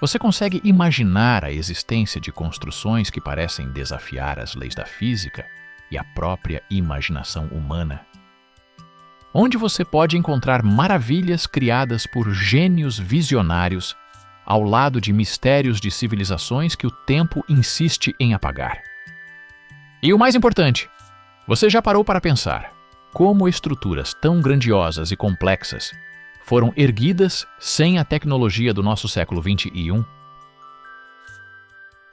Você consegue imaginar a existência de construções que parecem desafiar as leis da física e a própria imaginação humana? Onde você pode encontrar maravilhas criadas por gênios visionários ao lado de mistérios de civilizações que o tempo insiste em apagar. E o mais importante, você já parou para pensar como estruturas tão grandiosas e complexas foram erguidas sem a tecnologia do nosso século XXI?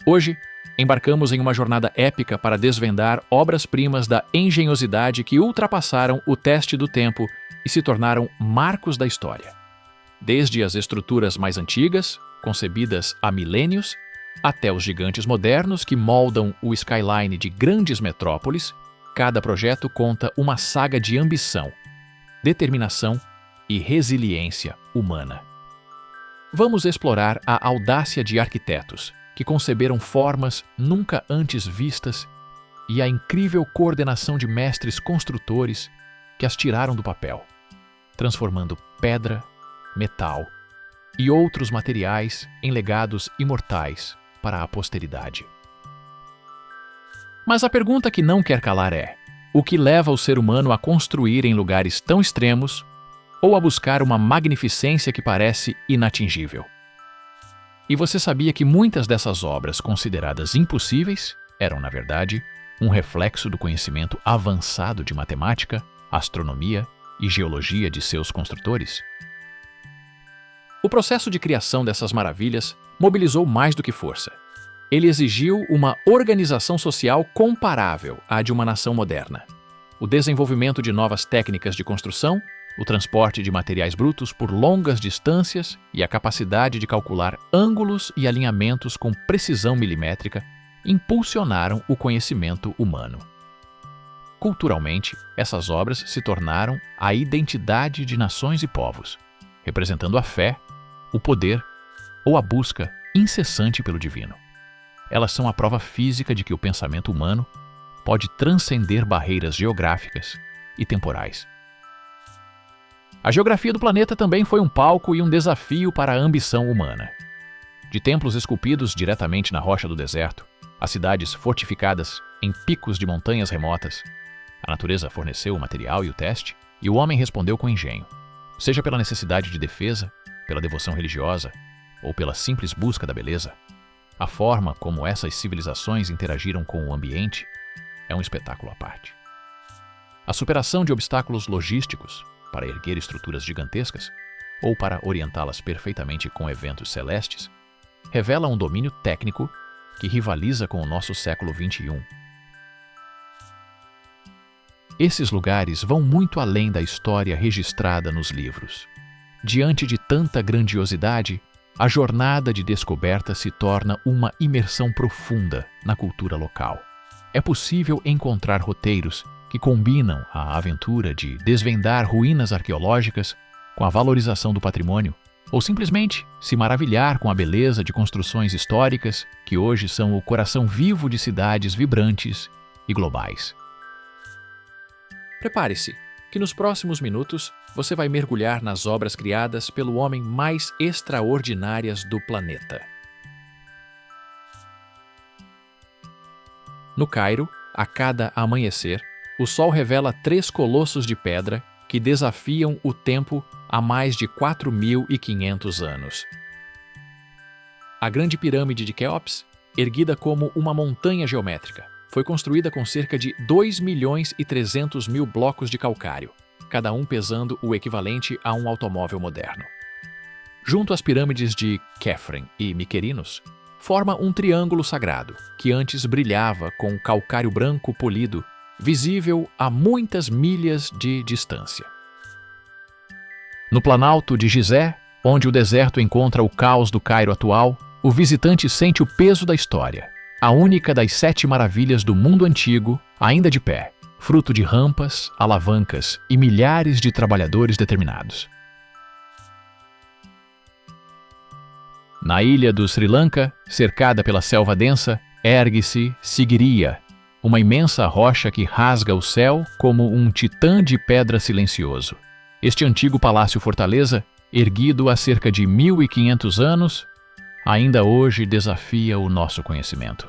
Hoje, embarcamos em uma jornada épica para desvendar obras-primas da engenhosidade que ultrapassaram o teste do tempo e se tornaram marcos da história. Desde as estruturas mais antigas, concebidas há milênios, até os gigantes modernos que moldam o skyline de grandes metrópoles, cada projeto conta uma saga de ambição, determinação e resiliência humana. Vamos explorar a audácia de arquitetos que conceberam formas nunca antes vistas e a incrível coordenação de mestres construtores que as tiraram do papel, transformando pedra, metal e outros materiais em legados imortais para a posteridade. Mas a pergunta que não quer calar é: o que leva o ser humano a construir em lugares tão extremos ou a buscar uma magnificência que parece inatingível? E você sabia que muitas dessas obras consideradas impossíveis eram, na verdade, um reflexo do conhecimento avançado de matemática, astronomia e geologia de seus construtores? O processo de criação dessas maravilhas mobilizou mais do que força. Ele exigiu uma organização social comparável à de uma nação moderna. O desenvolvimento de novas técnicas de construção, o transporte de materiais brutos por longas distâncias e a capacidade de calcular ângulos e alinhamentos com precisão milimétrica impulsionaram o conhecimento humano. Culturalmente, essas obras se tornaram a identidade de nações e povos, representando a fé, o poder ou a busca incessante pelo divino. Elas são a prova física de que o pensamento humano pode transcender barreiras geográficas e temporais. A geografia do planeta também foi um palco e um desafio para a ambição humana. De templos esculpidos diretamente na rocha do deserto, a cidades fortificadas em picos de montanhas remotas, a natureza forneceu o material e o teste, e o homem respondeu com engenho, seja pela necessidade de defesa, pela devoção religiosa ou pela simples busca da beleza. A forma como essas civilizações interagiram com o ambiente é um espetáculo à parte. A superação de obstáculos logísticos para erguer estruturas gigantescas ou para orientá-las perfeitamente com eventos celestes revela um domínio técnico que rivaliza com o nosso século XXI. Esses lugares vão muito além da história registrada nos livros. Diante de tanta grandiosidade, a jornada de descoberta se torna uma imersão profunda na cultura local. É possível encontrar roteiros que combinam a aventura de desvendar ruínas arqueológicas com a valorização do patrimônio, ou simplesmente se maravilhar com a beleza de construções históricas que hoje são o coração vivo de cidades vibrantes e globais. Prepare-se, que nos próximos minutos você vai mergulhar nas obras criadas pelo homem mais extraordinárias do planeta. No Cairo, a cada amanhecer, o sol revela 3 colossos de pedra que desafiam o tempo há mais de 4.500 anos. A Grande Pirâmide de Quéops, erguida como uma montanha geométrica, foi construída com cerca de 2.300.000 blocos de calcário, cada um pesando o equivalente a um automóvel moderno. Junto às pirâmides de Khafre e Mykonos, forma um triângulo sagrado, que antes brilhava com calcário branco polido, visível a muitas milhas de distância. No Planalto de Gizé, onde o deserto encontra o caos do Cairo atual, o visitante sente o peso da história, a única das 7 maravilhas do mundo antigo, ainda de pé, fruto de rampas, alavancas e milhares de trabalhadores determinados. Na ilha do Sri Lanka, cercada pela selva densa, ergue-se Sigiriya, uma imensa rocha que rasga o céu como um titã de pedra silencioso. Este antigo palácio-fortaleza, erguido há cerca de 1.500 anos, ainda hoje desafia o nosso conhecimento.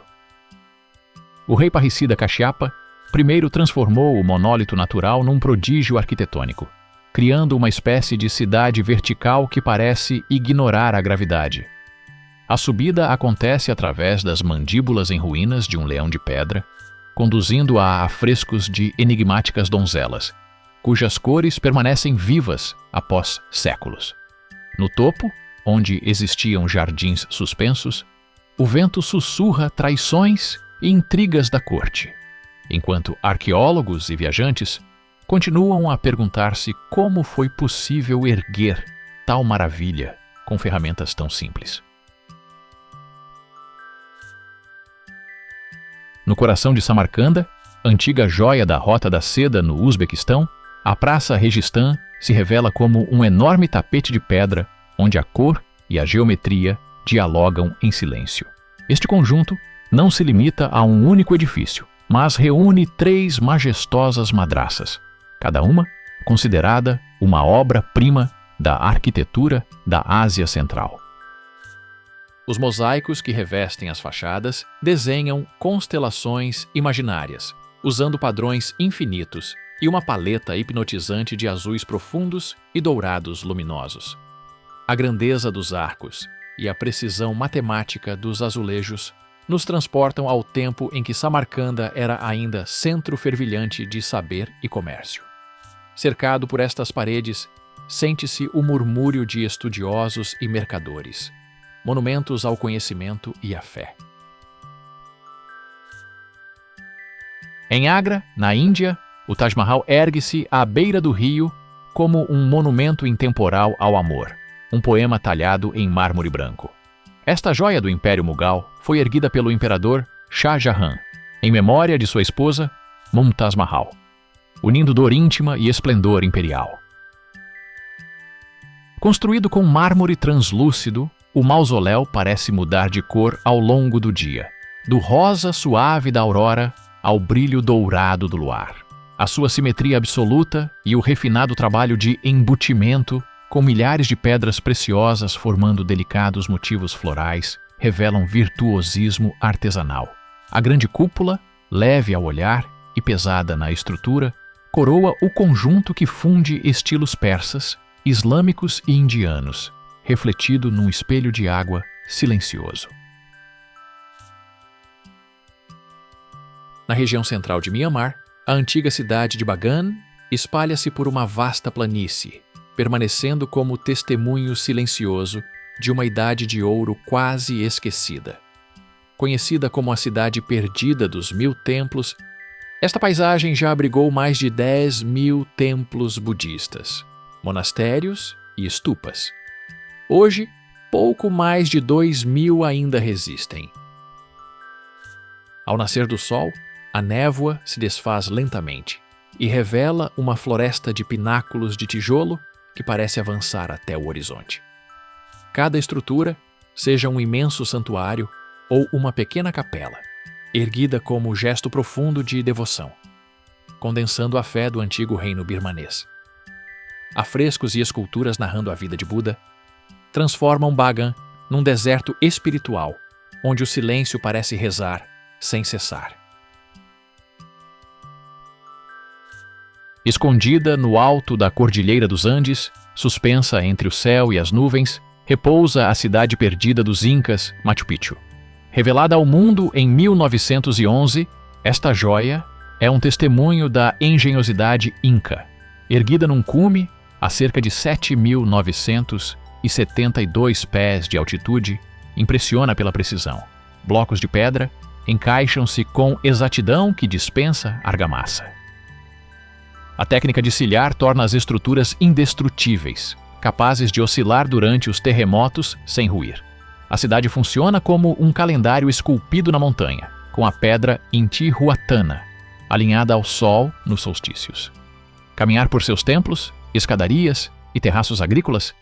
O rei parricida Kashyapa primeiro transformou o monólito natural num prodígio arquitetônico, criando uma espécie de cidade vertical que parece ignorar a gravidade. A subida acontece através das mandíbulas em ruínas de um leão de pedra, conduzindo a afrescos de enigmáticas donzelas, cujas cores permanecem vivas após séculos. No topo, onde existiam jardins suspensos, o vento sussurra traições e intrigas da corte, enquanto arqueólogos e viajantes continuam a perguntar-se como foi possível erguer tal maravilha com ferramentas tão simples. No coração de Samarcanda, antiga joia da Rota da Seda no Uzbequistão, a Praça Registã se revela como um enorme tapete de pedra onde a cor e a geometria dialogam em silêncio. Este conjunto não se limita a um único edifício, mas reúne 3 majestosas madraças, cada uma considerada uma obra-prima da arquitetura da Ásia Central. Os mosaicos que revestem as fachadas desenham constelações imaginárias, usando padrões infinitos e uma paleta hipnotizante de azuis profundos e dourados luminosos. A grandeza dos arcos e a precisão matemática dos azulejos nos transportam ao tempo em que Samarcanda era ainda centro fervilhante de saber e comércio. Cercado por estas paredes, sente-se o murmúrio de estudiosos e mercadores, monumentos ao conhecimento e à fé. Em Agra, na Índia, o Taj Mahal ergue-se à beira do rio como um monumento intemporal ao amor, um poema talhado em mármore branco. Esta joia do Império Mughal foi erguida pelo imperador Shah Jahan, em memória de sua esposa Mumtaz Mahal, unindo dor íntima e esplendor imperial. Construído com mármore translúcido, o mausoléu parece mudar de cor ao longo do dia, do rosa suave da aurora ao brilho dourado do luar. A sua simetria absoluta e o refinado trabalho de embutimento, com milhares de pedras preciosas formando delicados motivos florais, revelam virtuosismo artesanal. A grande cúpula, leve ao olhar e pesada na estrutura, coroa o conjunto que funde estilos persas, islâmicos e indianos, refletido num espelho de água silencioso. Na região central de Myanmar, a antiga cidade de Bagan espalha-se por uma vasta planície, permanecendo como testemunho silencioso de uma idade de ouro quase esquecida. Conhecida como a cidade perdida dos 1000 templos, esta paisagem já abrigou mais de 10.000 templos budistas, monastérios e stupas. Hoje, pouco mais de 2.000 ainda resistem. Ao nascer do sol, a névoa se desfaz lentamente e revela uma floresta de pináculos de tijolo que parece avançar até o horizonte. Cada estrutura, seja um imenso santuário ou uma pequena capela, erguida como gesto profundo de devoção, condensando a fé do antigo reino birmanês. Afrescos e esculturas narrando a vida de Buda transformam Bagan num deserto espiritual, onde o silêncio parece rezar sem cessar. Escondida no alto da Cordilheira dos Andes, suspensa entre o céu e as nuvens, repousa a cidade perdida dos Incas, Machu Picchu. Revelada ao mundo em 1911, esta joia é um testemunho da engenhosidade inca. Erguida num cume a cerca de 7.972 pés de altitude, impressiona pela precisão. Blocos de pedra encaixam-se com exatidão que dispensa argamassa. A técnica de silhar torna as estruturas indestrutíveis, capazes de oscilar durante os terremotos sem ruir. A cidade funciona como um calendário esculpido na montanha, com a pedra Intihuatana, alinhada ao sol nos solstícios. Caminhar por seus templos, escadarias e terraços agrícolas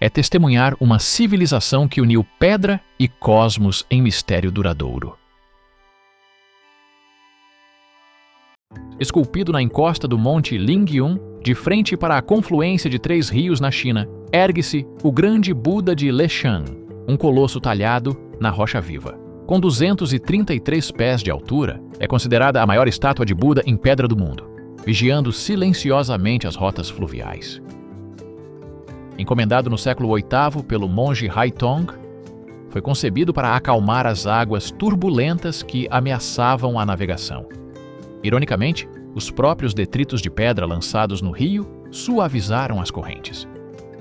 é testemunhar uma civilização que uniu pedra e cosmos em mistério duradouro. Esculpido na encosta do monte Lingyun, de frente para a confluência de 3 rios na China, ergue-se o grande Buda de Leshan, um colosso talhado na rocha viva. Com 233 pés de altura, é considerada a maior estátua de Buda em pedra do mundo, vigiando silenciosamente as rotas fluviais. Encomendado no século VIII pelo monge Haitong, foi concebido para acalmar as águas turbulentas que ameaçavam a navegação. Ironicamente, os próprios detritos de pedra lançados no rio suavizaram as correntes.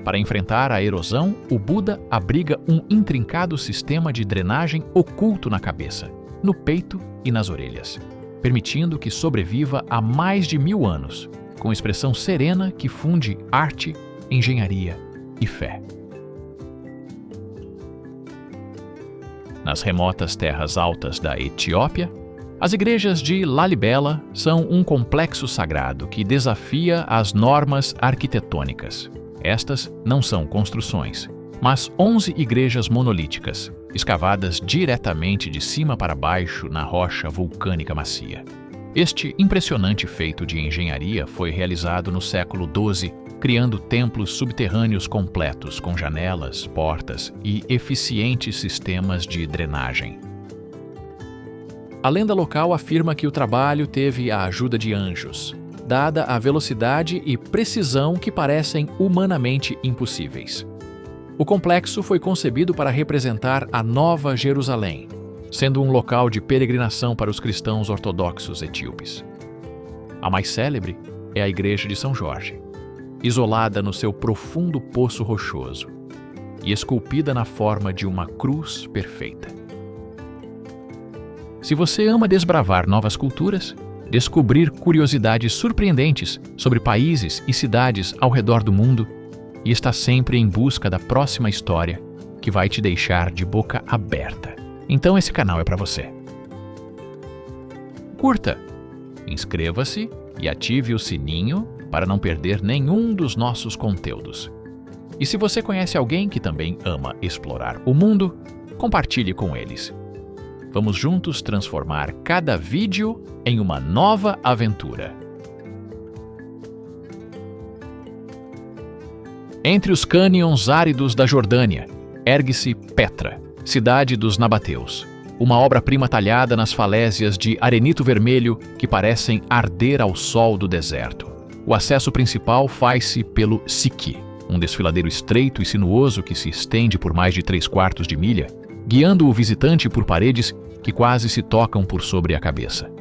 Para enfrentar a erosão, o Buda abriga um intrincado sistema de drenagem oculto na cabeça, no peito e nas orelhas, permitindo que sobreviva há mais de 1000 anos, com expressão serena que funde arte, engenharia e fé. Nas remotas terras altas da Etiópia, as igrejas de Lalibela são um complexo sagrado que desafia as normas arquitetônicas. Estas não são construções, mas 11 igrejas monolíticas, escavadas diretamente de cima para baixo na rocha vulcânica macia. Este impressionante feito de engenharia foi realizado no século XII, criando templos subterrâneos completos com janelas, portas e eficientes sistemas de drenagem. A lenda local afirma que o trabalho teve a ajuda de anjos, dada a velocidade e precisão que parecem humanamente impossíveis. O complexo foi concebido para representar a Nova Jerusalém, sendo um local de peregrinação para os cristãos ortodoxos etíopes. A mais célebre é a Igreja de São Jorge, isolada no seu profundo poço rochoso e esculpida na forma de uma cruz perfeita. Se você ama desbravar novas culturas, descobrir curiosidades surpreendentes sobre países e cidades ao redor do mundo e está sempre em busca da próxima história que vai te deixar de boca aberta, então esse canal é para você. Curta, inscreva-se e ative o sininho para não perder nenhum dos nossos conteúdos. E se você conhece alguém que também ama explorar o mundo, compartilhe com eles. Vamos juntos transformar cada vídeo em uma nova aventura. Entre os cânions áridos da Jordânia, ergue-se Petra, cidade dos nabateus, uma obra-prima talhada nas falésias de arenito vermelho que parecem arder ao sol do deserto. O acesso principal faz-se pelo Siqui, um desfiladeiro estreito e sinuoso que se estende por mais de 3/4 de milha, guiando o visitante por paredes que quase se tocam por sobre a cabeça.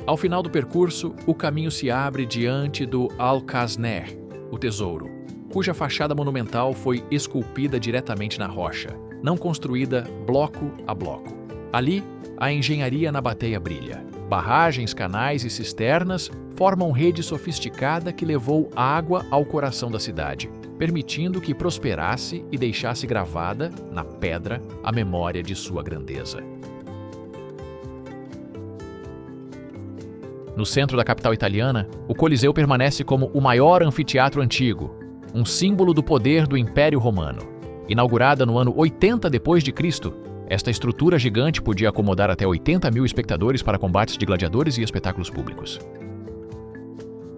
Ao final do percurso, o caminho se abre diante do Al-Kazner, o tesouro, cuja fachada monumental foi esculpida diretamente na rocha, não construída bloco a bloco. Ali, a engenharia nabateia brilha. Barragens, canais e cisternas formam rede sofisticada que levou água ao coração da cidade, permitindo que prosperasse e deixasse gravada, na pedra, a memória de sua grandeza. No centro da capital italiana, o Coliseu permanece como o maior anfiteatro antigo, um símbolo do poder do Império Romano. Inaugurada no ano 80 d.C., esta estrutura gigante podia acomodar até 80.000 espectadores para combates de gladiadores e espetáculos públicos.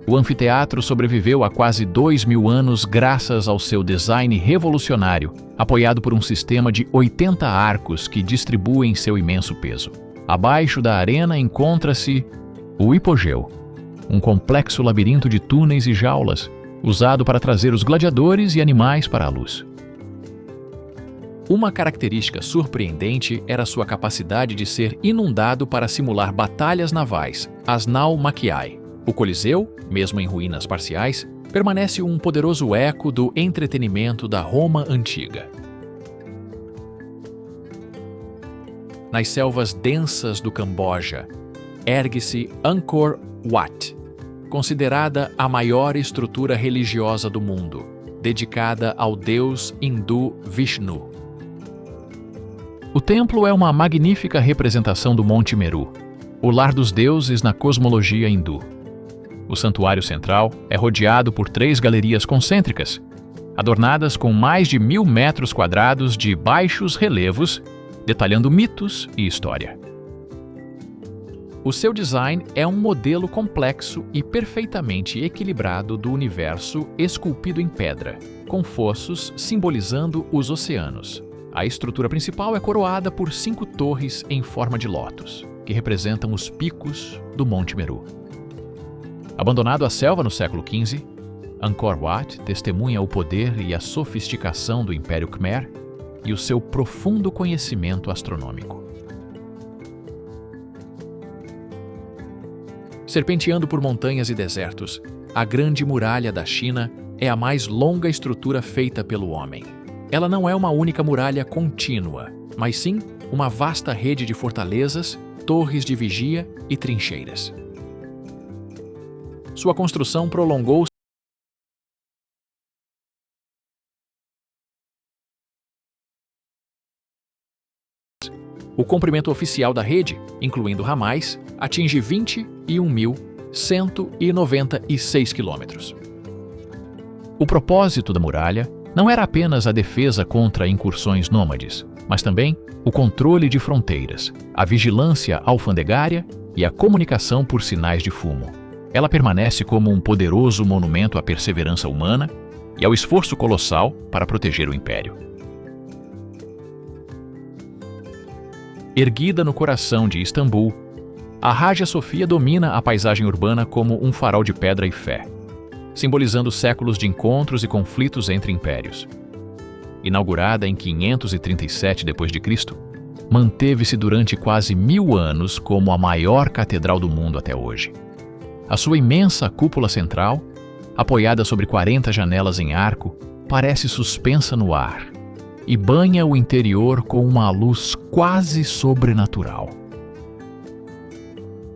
O anfiteatro sobreviveu a quase 2.000 anos graças ao seu design revolucionário, apoiado por um sistema de 80 arcos que distribuem seu imenso peso. Abaixo da arena encontra-se o hipogeu, um complexo labirinto de túneis e jaulas, usado para trazer os gladiadores e animais para a luz. Uma característica surpreendente era sua capacidade de ser inundado para simular batalhas navais, as naumachiae. O Coliseu, mesmo em ruínas parciais, permanece um poderoso eco do entretenimento da Roma antiga. Nas selvas densas do Camboja, ergue-se Angkor Wat, considerada a maior estrutura religiosa do mundo, dedicada ao deus hindu Vishnu. O templo é uma magnífica representação do Monte Meru, o lar dos deuses na cosmologia hindu. O santuário central é rodeado por 3 galerias concêntricas, adornadas com mais de 1.000 metros quadrados de baixos relevos, detalhando mitos e história. O seu design é um modelo complexo e perfeitamente equilibrado do universo esculpido em pedra, com fossos simbolizando os oceanos. A estrutura principal é coroada por 5 torres em forma de lótus, que representam os picos do Monte Meru. Abandonado à selva no século XV, Angkor Wat testemunha o poder e a sofisticação do Império Khmer e o seu profundo conhecimento astronômico. Serpenteando por montanhas e desertos, a Grande Muralha da China é a mais longa estrutura feita pelo homem. Ela não é uma única muralha contínua, mas sim uma vasta rede de fortalezas, torres de vigia e trincheiras. Sua construção prolongou-se O comprimento oficial da rede, incluindo ramais, atinge 21.196 quilômetros. O propósito da muralha não era apenas a defesa contra incursões nômades, mas também o controle de fronteiras, a vigilância alfandegária e a comunicação por sinais de fumo. Ela permanece como um poderoso monumento à perseverança humana e ao esforço colossal para proteger o império. Erguida no coração de Istambul, a Hagia Sophia domina a paisagem urbana como um farol de pedra e fé, simbolizando séculos de encontros e conflitos entre impérios. Inaugurada em 537 d.C., manteve-se durante quase 1000 anos como a maior catedral do mundo até hoje. A sua imensa cúpula central, apoiada sobre 40 janelas em arco, parece suspensa no ar e banha o interior com uma luz quase sobrenatural.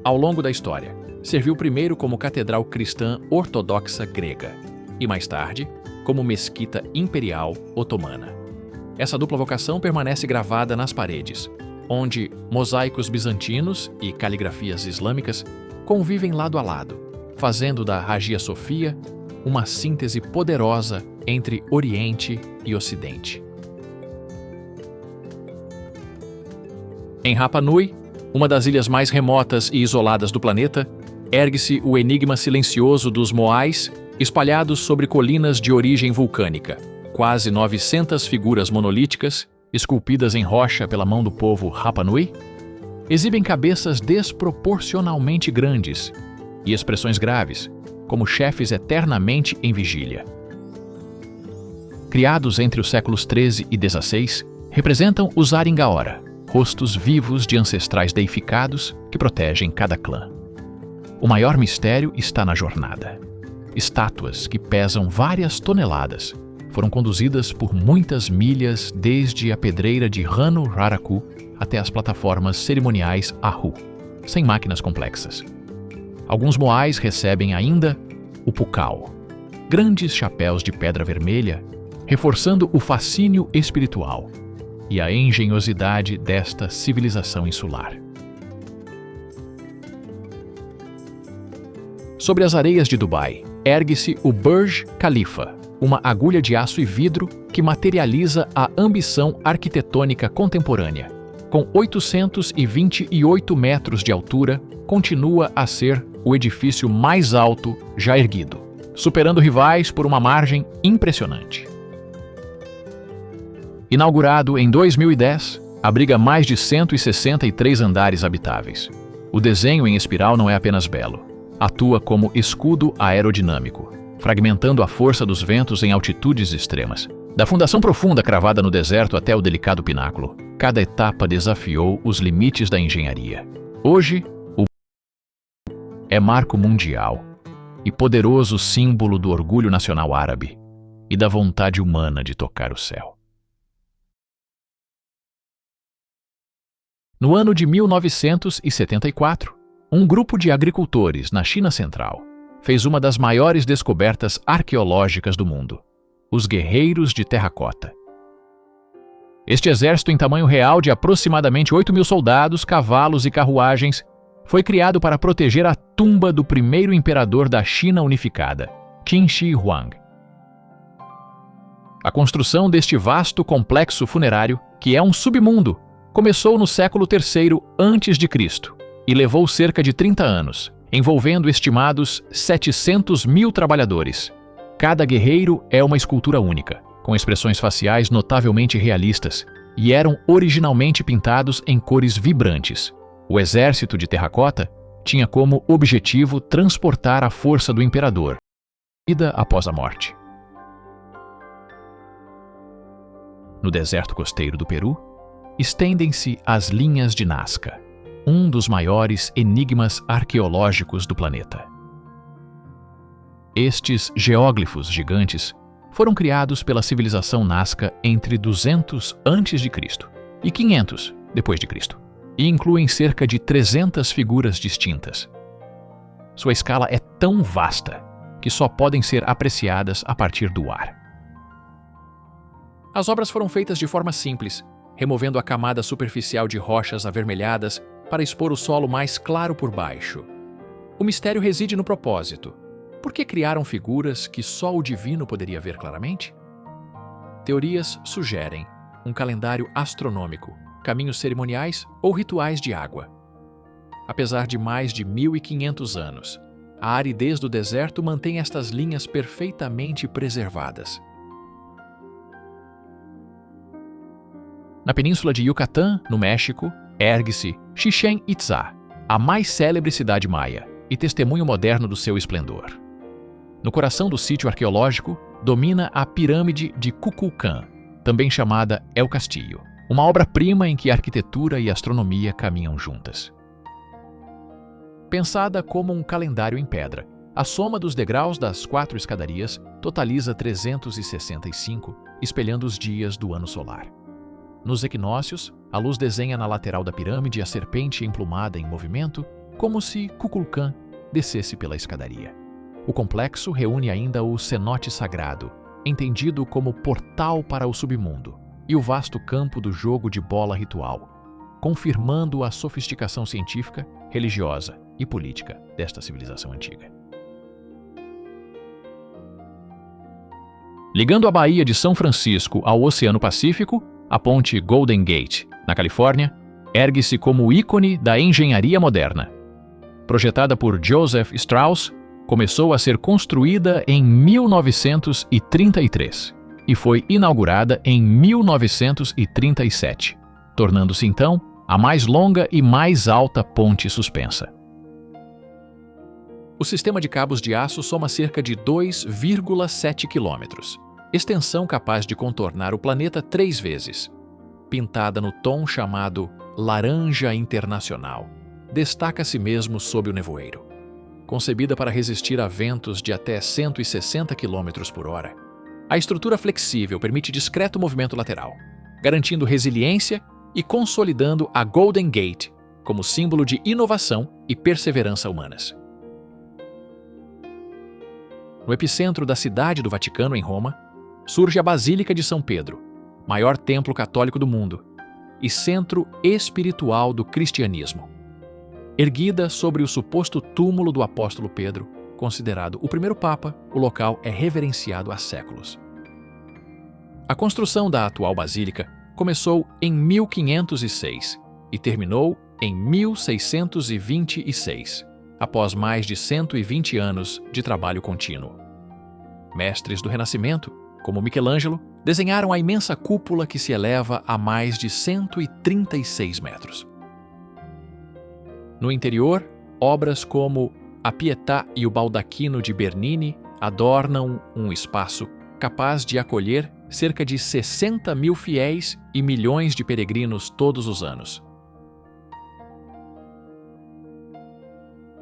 Ao longo da história, serviu primeiro como catedral cristã ortodoxa grega e, mais tarde, como mesquita imperial otomana. Essa dupla vocação permanece gravada nas paredes, onde mosaicos bizantinos e caligrafias islâmicas convivem lado a lado, fazendo da Hagia Sophia uma síntese poderosa entre Oriente e Ocidente. Em Rapa Nui, uma das ilhas mais remotas e isoladas do planeta, ergue-se o enigma silencioso dos Moais, espalhados sobre colinas de origem vulcânica. Quase 900 figuras monolíticas, esculpidas em rocha pela mão do povo Rapa Nui, exibem cabeças desproporcionalmente grandes e expressões graves, como chefes eternamente em vigília. Criados entre os séculos XIII e XVI, representam os Aringaora, rostos vivos de ancestrais deificados que protegem cada clã. O maior mistério está na jornada. Estátuas que pesam várias toneladas foram conduzidas por muitas milhas desde a pedreira de Rano Raraku até as plataformas cerimoniais Ahu, sem máquinas complexas. Alguns moais recebem ainda o pukao, grandes chapéus de pedra vermelha, reforçando o fascínio espiritual e a engenhosidade desta civilização insular. Sobre as areias de Dubai, ergue-se o Burj Khalifa, uma agulha de aço e vidro que materializa a ambição arquitetônica contemporânea. Com 828 metros de altura, continua a ser o edifício mais alto já erguido, superando rivais por uma margem impressionante. Inaugurado em 2010, abriga mais de 163 andares habitáveis. O desenho em espiral não é apenas belo. Atua como escudo aerodinâmico, fragmentando a força dos ventos em altitudes extremas. Da fundação profunda cravada no deserto até o delicado pináculo, cada etapa desafiou os limites da engenharia. Hoje, o é marco mundial e poderoso símbolo do orgulho nacional árabe e da vontade humana de tocar o céu. No ano de 1974, um grupo de agricultores na China Central fez uma das maiores descobertas arqueológicas do mundo: os Guerreiros de Terracota. Este exército em tamanho real de aproximadamente 8.000 soldados, cavalos e carruagens foi criado para proteger a tumba do primeiro imperador da China unificada, Qin Shi Huang. A construção deste vasto complexo funerário, que é um submundo, começou no século III a.C. e levou cerca de 30 anos, envolvendo estimados 700 mil trabalhadores. Cada guerreiro é uma escultura única, com expressões faciais notavelmente realistas, e eram originalmente pintados em cores vibrantes. O exército de terracota tinha como objetivo transportar a força do imperador, vida após a morte. No deserto costeiro do Peru, estendem-se as linhas de Nazca, um dos maiores enigmas arqueológicos do planeta. Estes geóglifos gigantes foram criados pela civilização Nazca entre 200 a.C. e 500 d.C., e incluem cerca de 300 figuras distintas. Sua escala é tão vasta que só podem ser apreciadas a partir do ar. As obras foram feitas de forma simples, removendo a camada superficial de rochas avermelhadas para expor o solo mais claro por baixo. O mistério reside no propósito. Por que criaram figuras que só o divino poderia ver claramente? Teorias sugerem um calendário astronômico, caminhos cerimoniais ou rituais de água. Apesar de mais de 1.500 anos, a aridez do deserto mantém estas linhas perfeitamente preservadas. Na península de Yucatán, no México, ergue-se Chichén Itzá, a mais célebre cidade maia e testemunho moderno do seu esplendor. No coração do sítio arqueológico, domina a Pirâmide de Kukulcán, também chamada El Castillo, uma obra-prima em que a arquitetura e a astronomia caminham juntas. Pensada como um calendário em pedra, a soma dos degraus das 4 escadarias totaliza 365, espelhando os dias do ano solar. Nos equinócios, a luz desenha na lateral da pirâmide a serpente emplumada em movimento, como se Kukulcán descesse pela escadaria. O complexo reúne ainda o cenote sagrado, entendido como portal para o submundo, e o vasto campo do jogo de bola ritual, confirmando a sofisticação científica, religiosa e política desta civilização antiga. Ligando a Baía de São Francisco ao Oceano Pacífico, a ponte Golden Gate, na Califórnia, ergue-se como ícone da engenharia moderna. Projetada por Joseph Strauss, começou a ser construída em 1933 e foi inaugurada em 1937, tornando-se então a mais longa e mais alta ponte suspensa. O sistema de cabos de aço soma cerca de 2,7 quilômetros, extensão capaz de contornar o planeta 3 vezes. Pintada no tom chamado laranja internacional, destaca-se mesmo sob o nevoeiro. Concebida para resistir a ventos de até 160 km por hora, a estrutura flexível permite discreto movimento lateral, garantindo resiliência e consolidando a Golden Gate como símbolo de inovação e perseverança humanas. No epicentro da cidade do Vaticano, em Roma, surge a Basílica de São Pedro, maior templo católico do mundo e centro espiritual do cristianismo. Erguida sobre o suposto túmulo do apóstolo Pedro, considerado o primeiro papa, o local é reverenciado há séculos. A construção da atual basílica começou em 1506 e terminou em 1626, após mais de 120 anos de trabalho contínuo. Mestres do Renascimento, como Michelangelo, desenharam a imensa cúpula que se eleva a mais de 136 metros. No interior, obras como a Pietà e o Baldaquino de Bernini adornam um espaço capaz de acolher cerca de 60 mil fiéis e milhões de peregrinos todos os anos.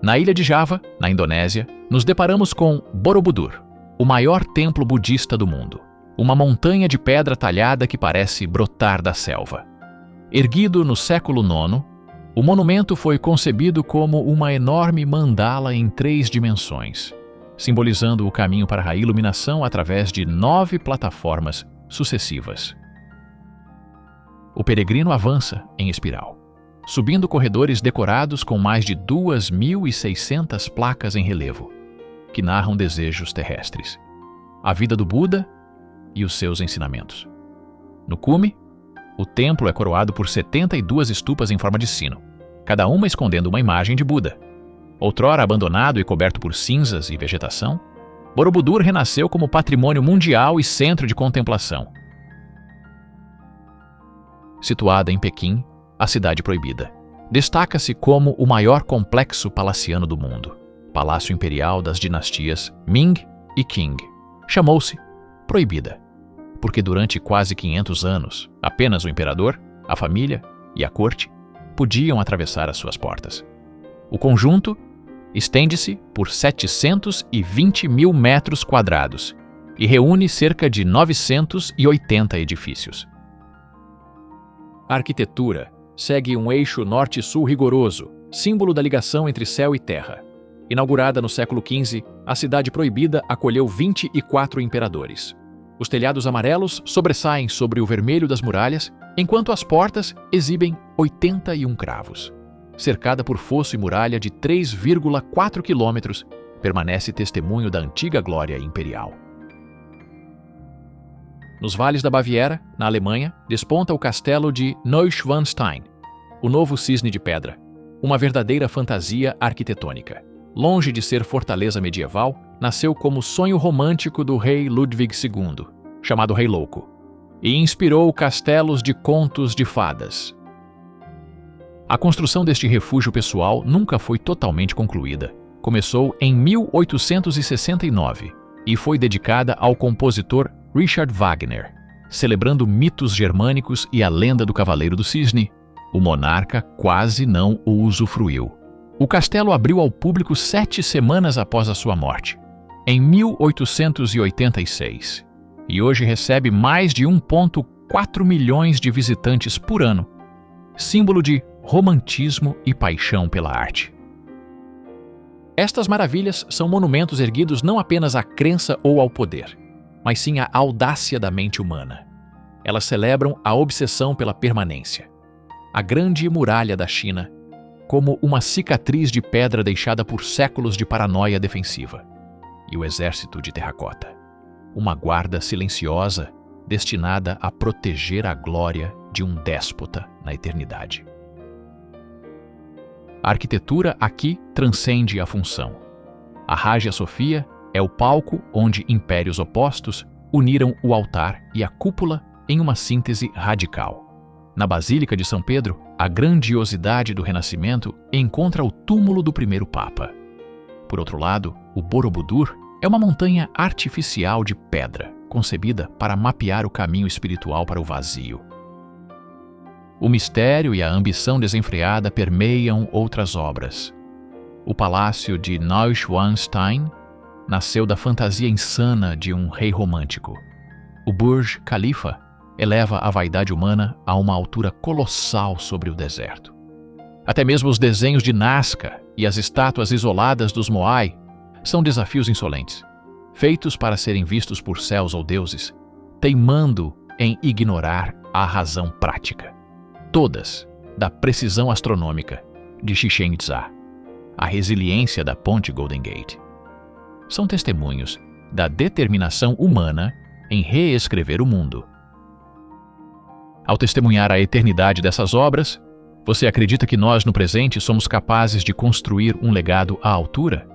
Na ilha de Java, na Indonésia, nos deparamos com Borobudur, o maior templo budista do mundo, uma montanha de pedra talhada que parece brotar da selva. Erguido no século IX, o monumento foi concebido como uma enorme mandala em 3 dimensões, simbolizando o caminho para a iluminação através de 9 plataformas sucessivas. O peregrino avança em espiral, subindo corredores decorados com mais de 2.600 placas em relevo, que narram desejos terrestres, a vida do Buda e os seus ensinamentos. No cume, o templo é coroado por 72 estupas em forma de sino, cada uma escondendo uma imagem de Buda. Outrora abandonado e coberto por cinzas e vegetação, Borobudur renasceu como patrimônio mundial e centro de contemplação. Situada em Pequim, a Cidade Proibida, destaca-se como o maior complexo palaciano do mundo. Palácio Imperial das dinastias Ming e Qing. Chamou-se Proibida, porque durante quase 500 anos, apenas o imperador, a família e a corte podiam atravessar as suas portas. O conjunto estende-se por 720 mil metros quadrados e reúne cerca de 980 edifícios. A arquitetura segue um eixo norte-sul rigoroso, símbolo da ligação entre céu e terra. Inaugurada no século XV, a Cidade Proibida acolheu 24 imperadores. Os telhados amarelos sobressaem sobre o vermelho das muralhas, enquanto as portas exibem 81 cravos. Cercada por fosso e muralha de 3,4 quilômetros, permanece testemunho da antiga glória imperial. Nos vales da Baviera, na Alemanha, desponta o castelo de Neuschwanstein, o novo cisne de pedra, uma verdadeira fantasia arquitetônica. Longe de ser fortaleza medieval, nasceu como sonho romântico do rei Ludwig II, chamado Rei Louco, e inspirou castelos de contos de fadas. A construção deste refúgio pessoal nunca foi totalmente concluída. Começou em 1869 e foi dedicada ao compositor Richard Wagner, celebrando mitos germânicos e a lenda do Cavaleiro do Cisne. O monarca quase não o usufruiu. O castelo abriu ao público 7 semanas após a sua morte, em 1886, e hoje recebe mais de 1,4 milhões de visitantes por ano, símbolo de romantismo e paixão pela arte. Estas maravilhas são monumentos erguidos não apenas à crença ou ao poder, mas sim à audácia da mente humana. Elas celebram a obsessão pela permanência. A grande muralha da China, como uma cicatriz de pedra deixada por séculos de paranoia defensiva. E o exército de terracota, uma guarda silenciosa destinada a proteger a glória de um déspota na eternidade. A arquitetura aqui transcende a função. A Hagia Sophia é o palco onde impérios opostos uniram o altar e a cúpula em uma síntese radical. Na Basílica de São Pedro, a grandiosidade do Renascimento encontra o túmulo do primeiro Papa. Por outro lado, o Borobudur é uma montanha artificial de pedra, concebida para mapear o caminho espiritual para o vazio. O mistério e a ambição desenfreada permeiam outras obras. O Palácio de Neuschwanstein nasceu da fantasia insana de um rei romântico. O Burj Khalifa eleva a vaidade humana a uma altura colossal sobre o deserto. Até mesmo os desenhos de Nazca e as estátuas isoladas dos Moai são desafios insolentes, feitos para serem vistos por céus ou deuses, teimando em ignorar a razão prática. Todas, da precisão astronômica de Chichén Itzá à resiliência da Ponte Golden Gate, são testemunhos da determinação humana em reescrever o mundo. Ao testemunhar a eternidade dessas obras, você acredita que nós, no presente, somos capazes de construir um legado à altura?